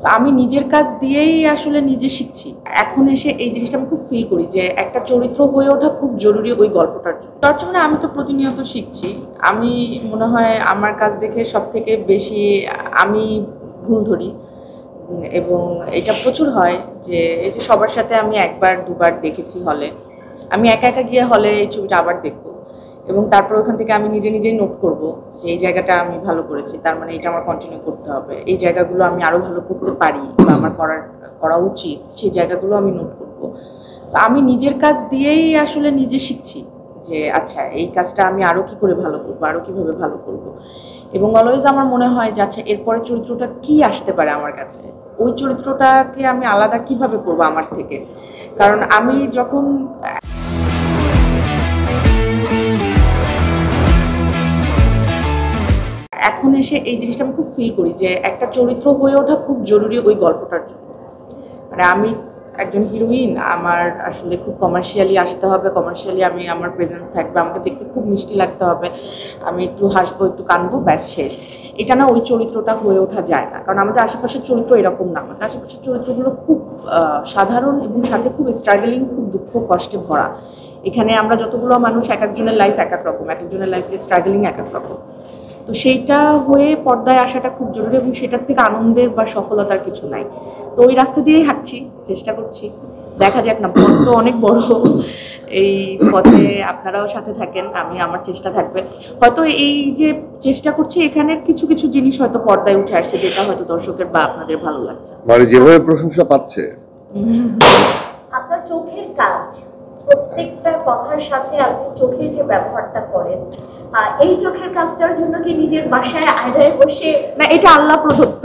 তো আমি নিজের কাজ দিয়েই আসলে নিজে শিখছি। এখন এসে এই জিনিসটা আমি খুব ফিল করি যে একটা চরিত্র হয়ে ওঠা খুব জরুরি ওই গল্পটার জন্য। মানে আমি তো প্রতিনিয়ত শিখছি। আমি মনে হয় আমার কাজ দেখে সব থেকে বেশি আমি ভুল ধরি, এবং এটা প্রচুর হয় যে এই যে সবার সাথে আমি একবার দুবার দেখেছি হলে, আমি একা একা গিয়ে হলে এই ছবিটা আবার দেখবো, এবং তারপর ওখান থেকে আমি নিজে নিজেই নোট করব যে এই জায়গাটা আমি ভালো করেছি, তার মানে এটা আমার কন্টিনিউ করতে হবে, এই জায়গাগুলো আমি আরও ভালো করতে পারি বা আমার করা উচিত, সেই জায়গাগুলো আমি নোট করব। তো আমি নিজের কাজ দিয়েই আসলে নিজে শিখছি যে আচ্ছা এই কাজটা আমি আরও কী করে ভালো করবো, আরও কীভাবে ভালো করব। এবং অলওয়েজ আমার মনে হয় যে আচ্ছা এরপরে চরিত্রটা কী আসতে পারে আমার কাছে, ওই চরিত্রটাকে আমি আলাদা কিভাবে করবো আমার থেকে। কারণ আমি যখন এখন এসে এই জিনিসটা আমি খুব ফিল করি যে একটা চরিত্র হয়ে ওঠা খুব জরুরি ওই গল্পটার জন্য। মানে আমি একজন হিরোইন, আমার আসলে খুব কমার্শিয়ালি আসতে হবে, কমার্শিয়ালি আমি আমার প্রেজেন্স থাকবে, আমাকে দেখতে খুব মিষ্টি লাগতে হবে, আমি একটু হাসবো একটু কাঁদবো, ব্যাস শেষ। এটা না ওই চরিত্রটা হয়ে ওঠা যায় না, কারণ আমাদের আশেপাশের চরিত্র এরকম না। আমাদের আশেপাশের চরিত্রগুলো খুব সাধারণ এবং সাথে খুব স্ট্রাগলিং, খুব দুঃখ কষ্টে ভরা। এখানে আমরা যতগুলো মানুষ, এক একজনের লাইফ এক এক রকম, এক একজনের লাইফে স্ট্রাগলিং এক এক রকম। তো সেইটা হয়ে পর্দায় আসাটা খুব জরুরি, এবং সেটার থেকে আনন্দের বা সফলতার কিছু নাই। তো ওই রাস্তা দিয়েই হাঁটছি, চেষ্টা করছি, দেখা যাক না। পথ তো অনেক বড়, এই পথে আপনারাও সাথে থাকেন, আমি আমার চেষ্টা থাকবে। হয়তো এই যে চেষ্টা করছি এখানের কিছু কিছু জিনিস হয়তো পর্দায় উঠে আসছে, যেটা হয়তো দর্শকের বা আপনাদের ভালো লাগছে, মানে যেভাবে প্রশংসা পাচ্ছে। আপনার চোখের কাজ, প্রত্যেকটা কথার সাথে আপনি চোখের যে ব্যবহারটা করেন, এই চোখের কাজটার জন্য কি নিজের বাসায় আয়নায় বসে? না, এটা আল্লাহ প্রদত্ত।